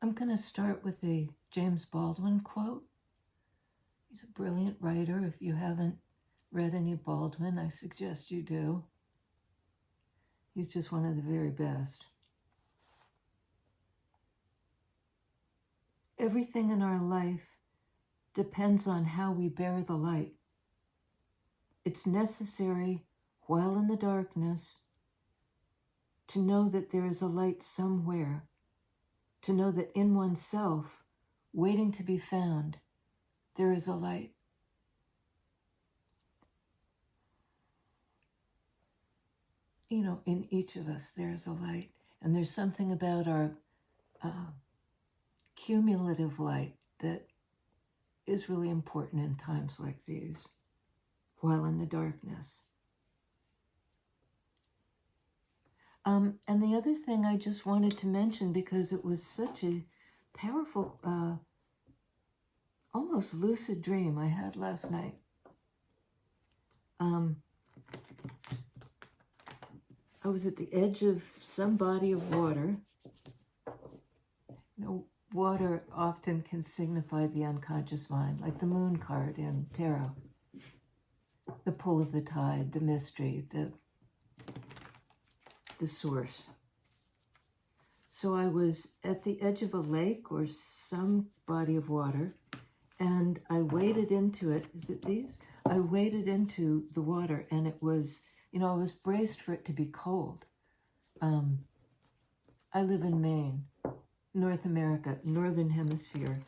I'm going to start with a James Baldwin quote. He's a brilliant writer. If you haven't read any Baldwin, I suggest you do. He's just one of the very best. Everything in our life depends on how we bear the light. It's necessary, while in the darkness, to know that there is a light somewhere, to know that in oneself, waiting to be found, there is a light. You know, in each of us, there's a light. And there's something about our cumulative light that is really important in times like these, while in the darkness. And the other thing I just wanted to mention, because it was such a powerful, almost lucid dream I had last night. I was at the edge of some body of water. You know, water often can signify the unconscious mind, like the moon card in tarot. The pull of the tide, the mystery, the source. So I was at the edge of a lake or some body of water, and I waded into it. Is it these? I waded into the water, and it was, you know, I was braced for it to be cold. I live in Maine, North America, Northern Hemisphere,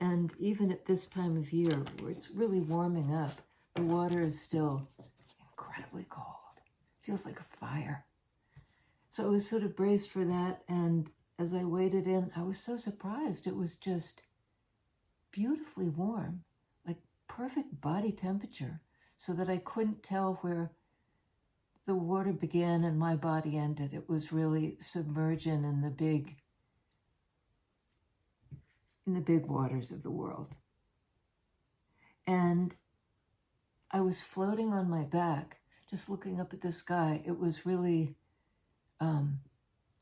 and even at this time of year, where it's really warming up, the water is still incredibly cold. It feels like a fire. So I was sort of braced for that, and as I waded in, I was so surprised. It was just beautifully warm, like perfect body temperature, so that I couldn't tell where the water began and my body ended. It was really submerging in the big waters of the world. And I was floating on my back, just looking up at the sky. It was really...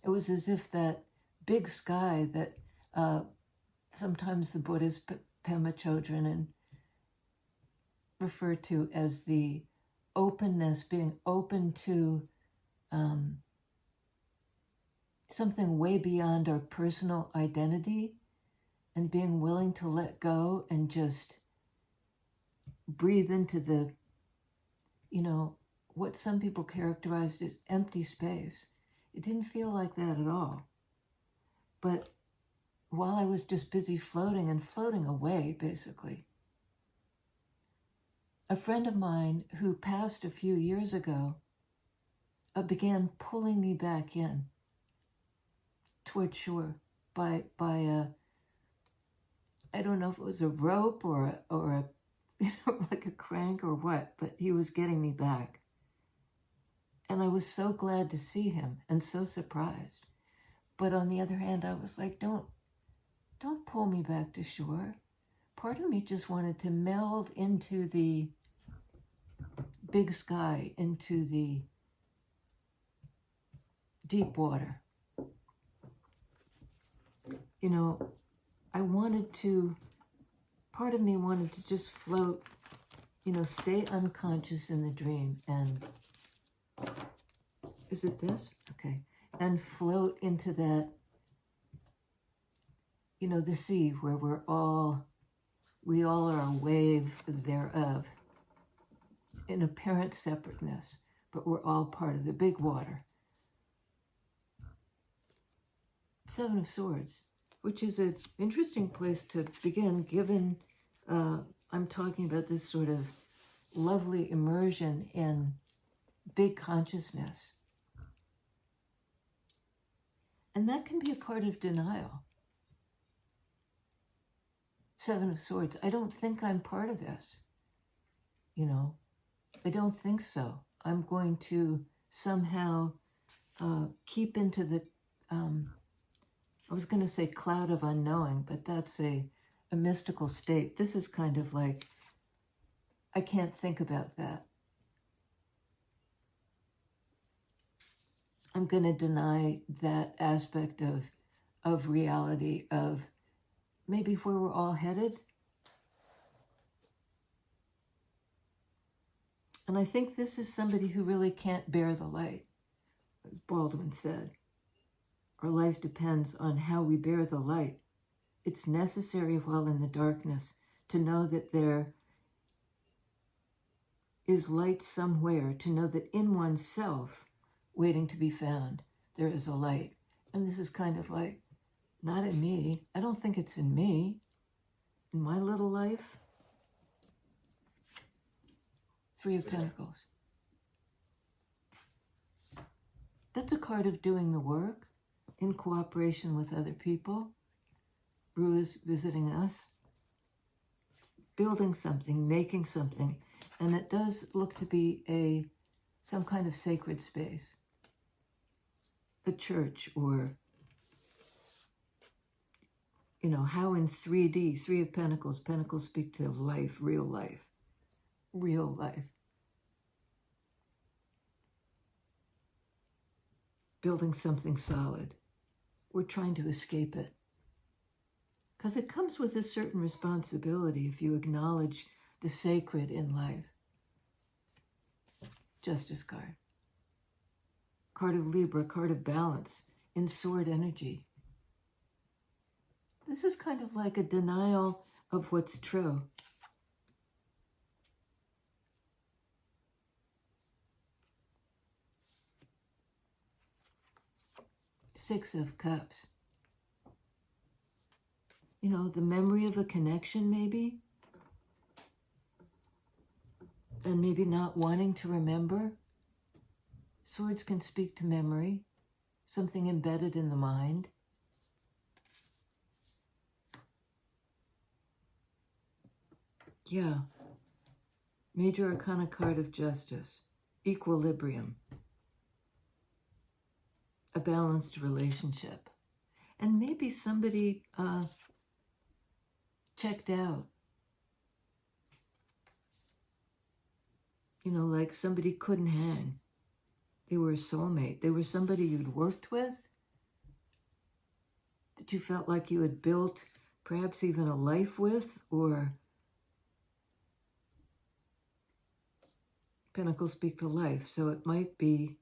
it was as if that big sky that sometimes the Buddhist Pema Chodron refer to as the openness, being open to something way beyond our personal identity, and being willing to let go and just breathe into the, you know, what some people characterized as empty space. It didn't feel like that at all. But while I was just busy floating and floating away, basically, a friend of mine who passed a few years ago began pulling me back in toward shore by a, I don't know if it was a rope or a you know, like a crank or what, but he was getting me back. And I was so glad to see him and so surprised. But on the other hand, I was like, don't pull me back to shore. Part of me just wanted to meld into the big sky, into the deep water. You know, part of me wanted to just float, you know, stay unconscious in the dream and, is it this? Okay. And float into that, you know, the sea where we all are a wave thereof in apparent separateness, but we're all part of the big water. Seven of Swords, which is an interesting place to begin, given I'm talking about this sort of lovely immersion in big consciousness. And that can be a part of denial. Seven of Swords. I don't think I'm part of this. You know, I don't think so. I'm going to somehow keep into the, I was going to say cloud of unknowing, but that's a mystical state. This is kind of like, I can't think about that. I'm going to deny that aspect of of reality, of maybe where we're all headed. And I think this is somebody who really can't bear the light, as Baldwin said. Our life depends on how we bear the light. It's necessary while in the darkness to know that there is light somewhere, to know that in oneself, waiting to be found, there is a light. And this is kind of like, not in me. I don't think it's in me, in my little life. Three of Pentacles. That's a card of doing the work in cooperation with other people. Ru is visiting us. Building something, making something. And it does look to be some kind of sacred space. A church, or, you know, how in 3D, Three of Pentacles, Pentacles speak to life, real life. Real life. Building something solid. We're trying to escape it. Because it comes with a certain responsibility if you acknowledge the sacred in life. Justice card. Card of Libra, card of balance, in sword energy. This is kind of like a denial of what's true. Six of Cups. You know, the memory of a connection, maybe. And maybe not wanting to remember. Swords can speak to memory, something embedded in the mind. Yeah. Major Arcana card of Justice. Equilibrium. A balanced relationship. And maybe somebody checked out. You know, like somebody couldn't hang. They were a soulmate. They were somebody you'd worked with, that you felt like you had built perhaps even a life with, or Pentacles speak to life, so it might be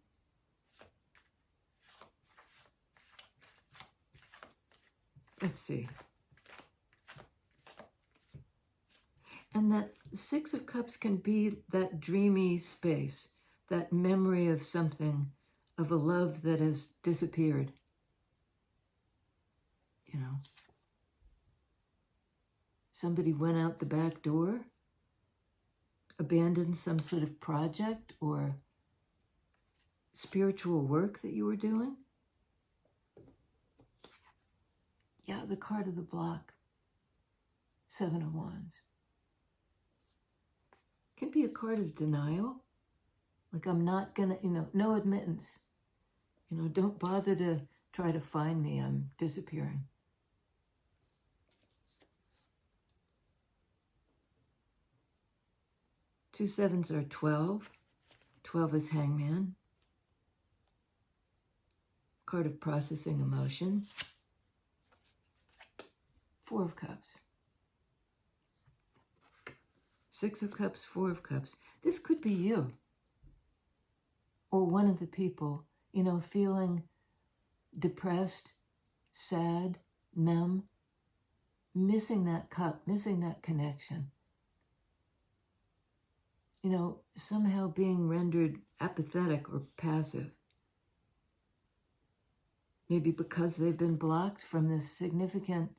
let's see. And that Six of Cups can be that dreamy space, that memory of something, of a love that has disappeared. You know, somebody went out the back door, abandoned some sort of project or spiritual work that you were doing. Yeah, the card of the block. Seven of Wands. Can be a card of denial. Like, I'm not gonna, no admittance. Don't bother to try to find me. I'm disappearing. Two sevens are 12. 12 is Hangman. Card of processing emotion. Four of Cups. Six of Cups, Four of Cups. This could be you. Or one of the people, feeling depressed, sad, numb, missing that cup, missing that connection. Somehow being rendered apathetic or passive. Maybe because they've been blocked from this significant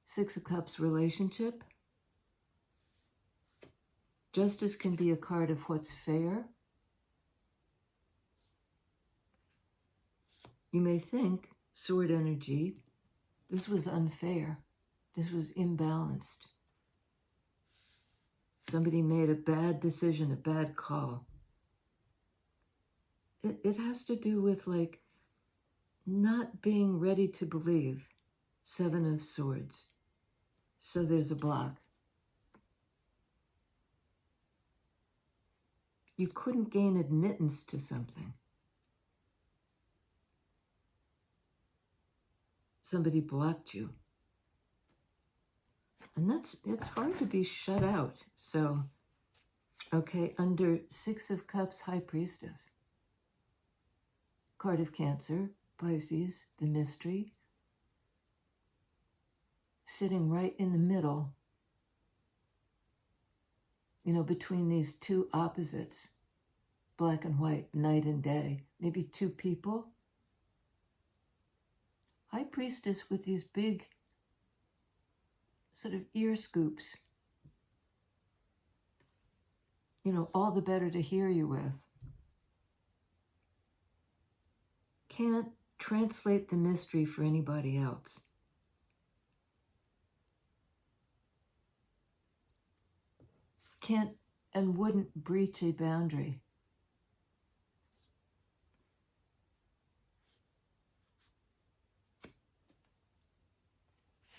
Six of Cups relationship. Justice can be a card of what's fair. You may think, sword energy, this was unfair. This was imbalanced. Somebody made a bad decision, a bad call. It has to do with, not being ready to believe. Seven of Swords. So there's a block. You couldn't gain admittance to something. Somebody blocked you. And it's hard to be shut out. So, okay, under Six of Cups, High Priestess. Card of Cancer, Pisces, the mystery. Sitting right in the middle, between these two opposites, black and white, night and day, maybe two people. High Priestess with these big sort of ear scoops, all the better to hear you with. Can't translate the mystery for anybody else. Can't and wouldn't breach a boundary.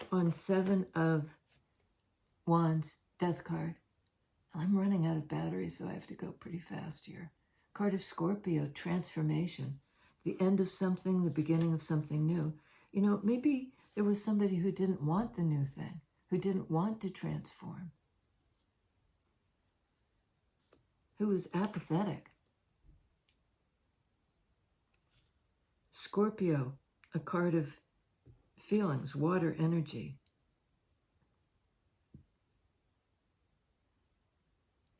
On Seven of Wands, Death card. I'm running out of battery, so I have to go pretty fast here. Card of Scorpio, transformation. The end of something, the beginning of something new. Maybe there was somebody who didn't want the new thing, who didn't want to transform, who was apathetic. Scorpio, a card of feelings, water energy.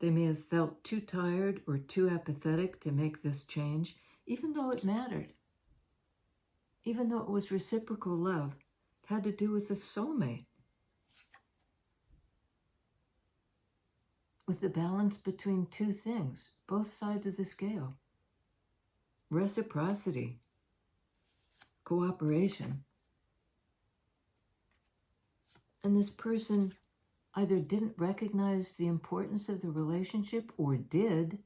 They may have felt too tired or too apathetic to make this change, even though it mattered. Even though it was reciprocal love, it had to do with a soulmate. With the balance between two things, both sides of the scale. Reciprocity, cooperation. And this person either didn't recognize the importance of the relationship or did,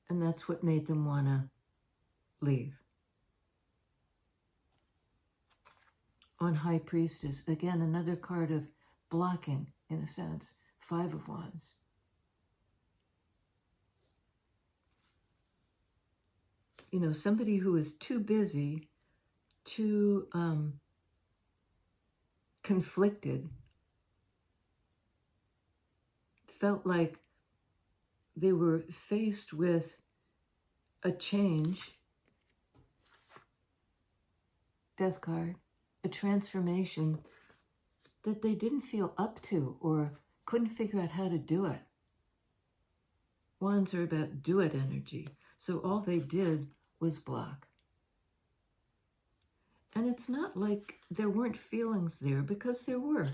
and that's what made them want to leave. On High Priestess, again, another card of blocking, in a sense. Five of Wands. Somebody who is too busy, too conflicted, felt like they were faced with a change, Death card, a transformation that they didn't feel up to or couldn't figure out how to do it. Wands are about do-it energy, so all they did was block. And it's not like there weren't feelings there, because there were.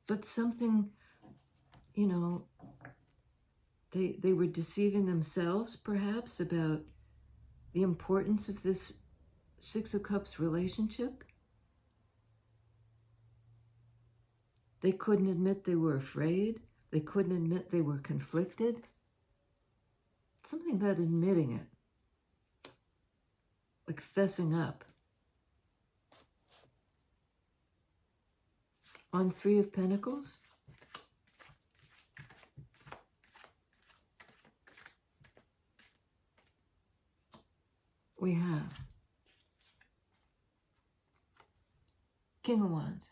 But something, they were deceiving themselves, perhaps, about the importance of this Six of Cups relationship. They couldn't admit they were afraid. They couldn't admit they were conflicted. Something about admitting it, like fessing up. On Three of Pentacles, we have King of Wands.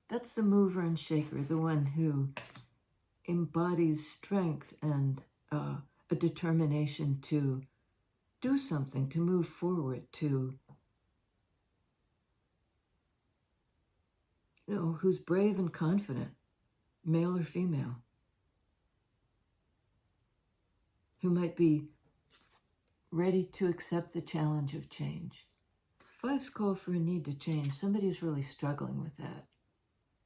That's the mover and shaker, the one who embodies strength and a determination to do something, to move forward, to, who's brave and confident, male or female, who might be ready to accept the challenge of change. Fives call for a need to change. Somebody's really struggling with that.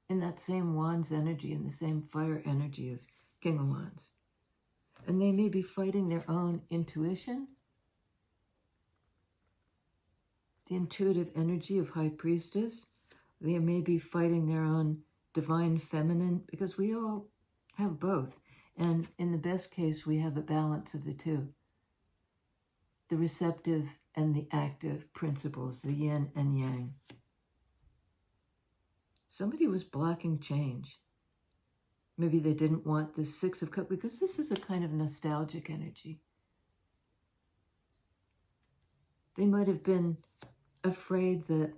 In that same Wands energy, in the same fire energy as King of Wands. And they may be fighting their own intuition, the intuitive energy of High Priestess. They may be fighting their own divine feminine, because we all have both. And in the best case, we have a balance of the two. The receptive and the active principles, the yin and yang. Somebody was blocking change. Maybe they didn't want the Six of Cups, because this is a kind of nostalgic energy. They might have been afraid that,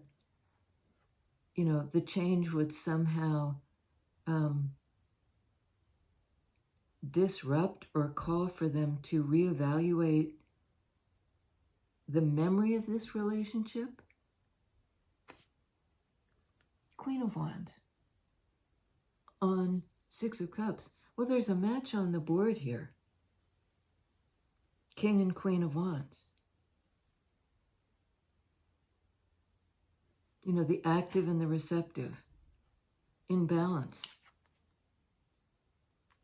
you know, the change would somehow disrupt or call for them to reevaluate the memory of this relationship. Queen of Wands on Six of Cups. Well, there's a match on the board here. King and Queen of Wands. You know, the active and the receptive in balance.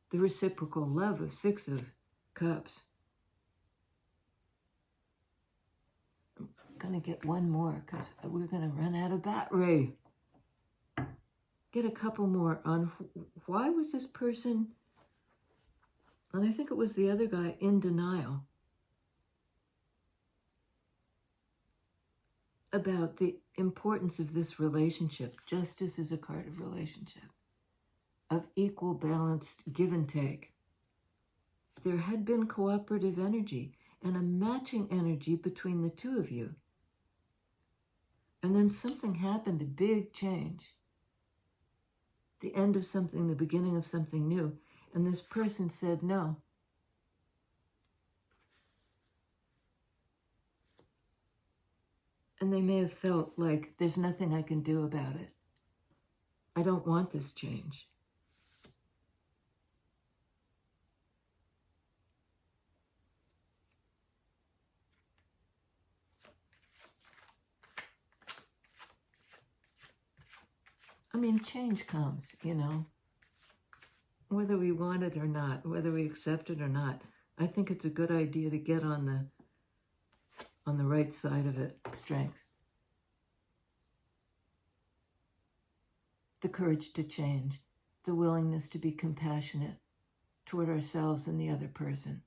The reciprocal love of Six of Cups. I'm going to get one more because we're going to run out of battery. Get a couple more on why was this person, and I think it was the other guy, in denial about the importance of this relationship. Justice is a card of relationship, of equal, balanced give and take. There had been cooperative energy and a matching energy between the two of you. And then something happened, a big change. The end of something, the beginning of something new. And this person said no. And they may have felt like there's nothing I can do about it. I don't want this change. I mean, change comes, you know, whether we want it or not, whether we accept it or not. I think it's a good idea to get on the right side of it. Strength. The courage to change. The willingness to be compassionate toward ourselves and the other person.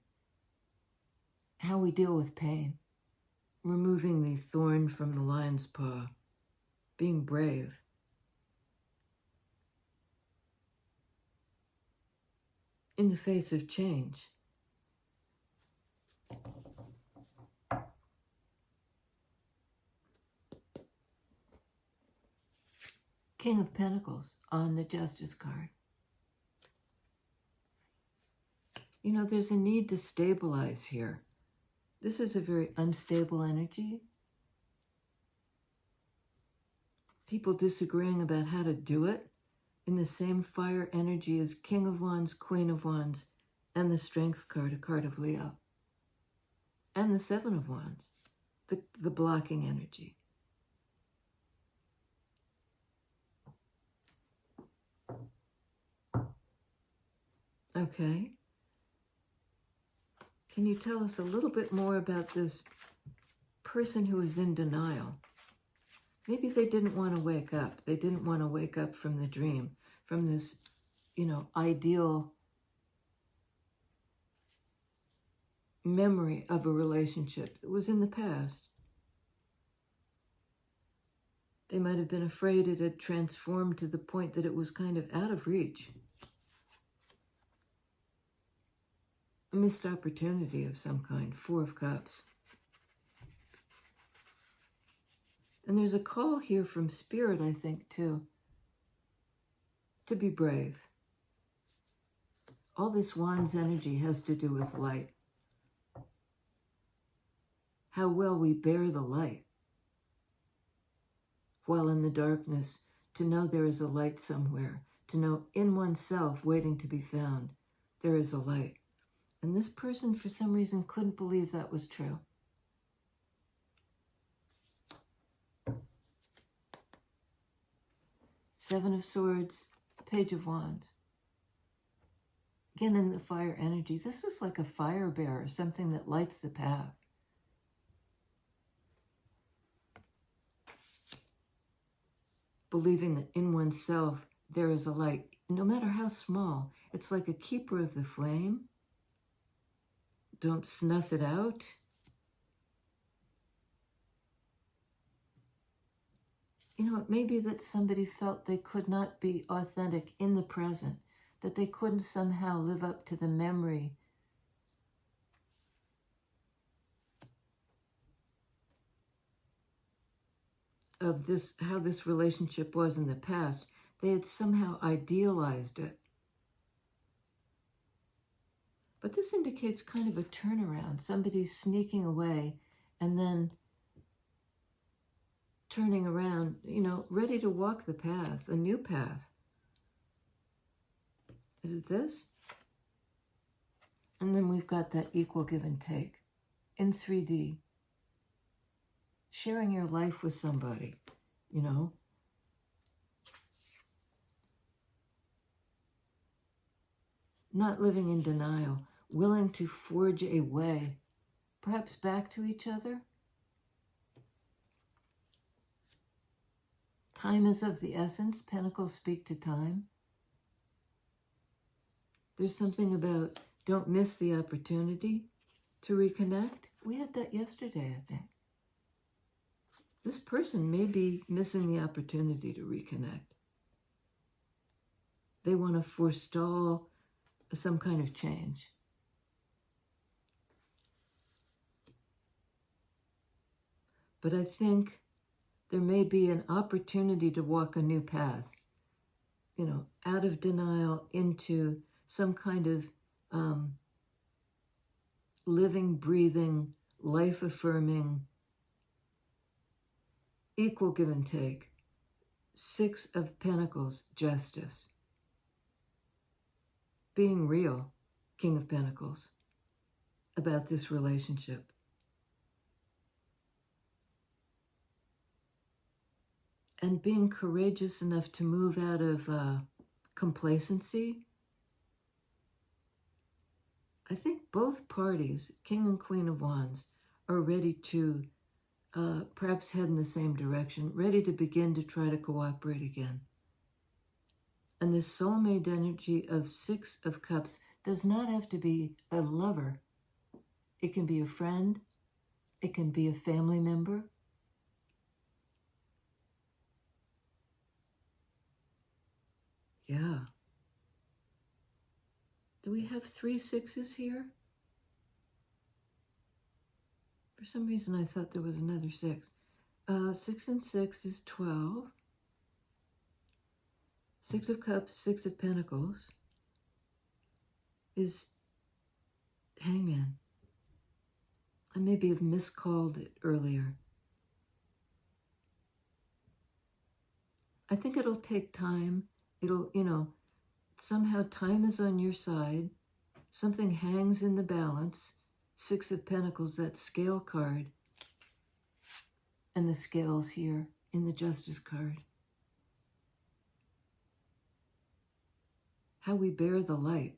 How we deal with pain. Removing the thorn from the lion's paw. Being brave. In the face of change. King of Pentacles on the Justice card. You know, there's a need to stabilize here. This is a very unstable energy. People disagreeing about how to do it. In the same fire energy as King of Wands, Queen of Wands, and the Strength card, a card of Leo. And the Seven of Wands, the blocking energy. Okay. Can you tell us a little bit more about this person who is in denial? Maybe they didn't want to wake up. They didn't want to wake up from the dream, from this, you know, ideal memory of a relationship that was in the past. They might have been afraid it had transformed to the point that it was kind of out of reach. A missed opportunity of some kind. Four of Cups. And there's a call here from Spirit, I think, too, to be brave. All this Wands energy has to do with light. How well we bear the light. While in the darkness, to know there is a light somewhere. To know in oneself, waiting to be found, there is a light. And this person, for some reason, couldn't believe that was true. Seven of Swords, Page of Wands. Again, in the fire energy, this is like a fire bearer, something that lights the path. Believing that in oneself there is a light, no matter how small. It's like a keeper of the flame. Don't snuff it out. You know, it may be that somebody felt they could not be authentic in the present, that they couldn't somehow live up to the memory of this, how this relationship was in the past. They had somehow idealized it. But this indicates kind of a turnaround. Somebody's sneaking away and then turning around, you know, ready to walk the path, a new path. Is it this? And then we've got that equal give and take in 3D. Sharing your life with somebody, you know. Not living in denial, willing to forge a way, perhaps back to each other. Time is of the essence. Pentacles speak to time. There's something about don't miss the opportunity to reconnect. We had that yesterday, I think. This person may be missing the opportunity to reconnect. They want to forestall some kind of change. But I think there may be an opportunity to walk a new path, you know, out of denial into some kind of living, breathing, life-affirming, equal give and take. 6 of Pentacles, justice. Being real, King of Pentacles, about this relationship. And being courageous enough to move out of complacency. I think both parties, King and Queen of Wands, are ready to perhaps head in the same direction, ready to begin to try to cooperate again. And this soulmate energy of 6 of Cups does not have to be a lover. It can be a friend. It can be a family member. Yeah. Do we have 3 6s here? For some reason, I thought there was another 6. 6 and 6 is 12. 6 of Cups, 6 of Pentacles is Hangman. I maybe have miscalled it earlier. I think it'll take time. It'll, you know, somehow time is on your side. Something hangs in the balance. 6 of Pentacles, that scale card. And the scales here in the Justice card. How we bear the light.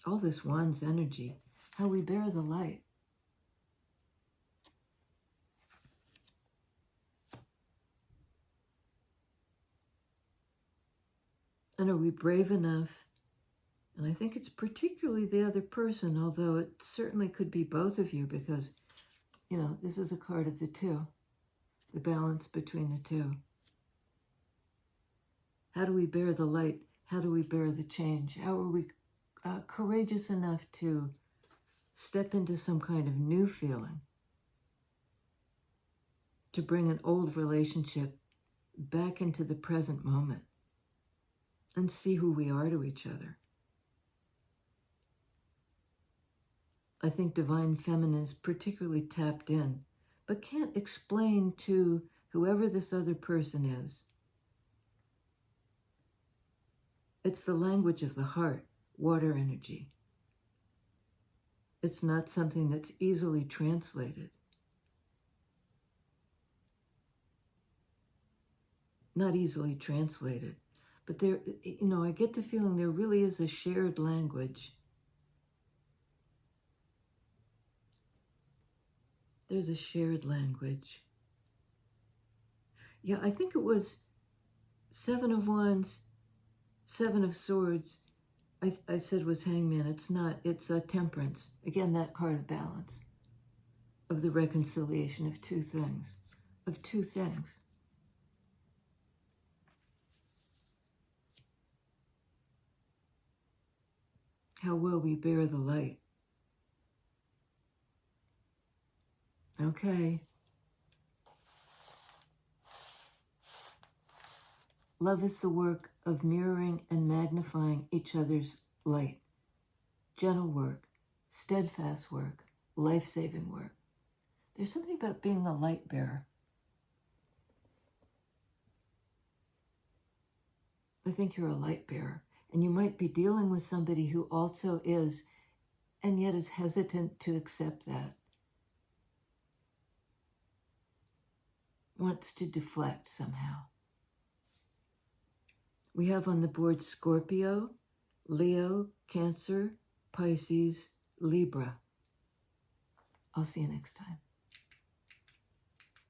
All this Wands energy. How we bear the light. And are we brave enough? And I think it's particularly the other person, although it certainly could be both of you because, you know, this is a card of the 2. The balance between the 2. How do we bear the light? How do we bear the change? How are we courageous enough to step into some kind of new feeling? To bring an old relationship back into the present moment and see who we are to each other. I think Divine Feminine is particularly tapped in, but can't explain to whoever this other person is. It's the language of the heart, water energy. It's not something that's easily translated. Not easily translated. But there, you know, I get the feeling there really is a shared language. There's a shared language. Yeah, I think it was 7 of Wands, 7 of Swords. I said was Hangman. It's not. It's Temperance. Again, that card of balance. Of the reconciliation of 2 things. Of 2 things. How well we bear the light. Okay. Love is the work of mirroring and magnifying each other's light. Gentle work, steadfast work, life-saving work. There's something about being a light bearer. I think you're a light bearer, and you might be dealing with somebody who also is, and yet is hesitant to accept that. Wants to deflect somehow. We have on the board Scorpio, Leo, Cancer, Pisces, Libra. I'll see you next time.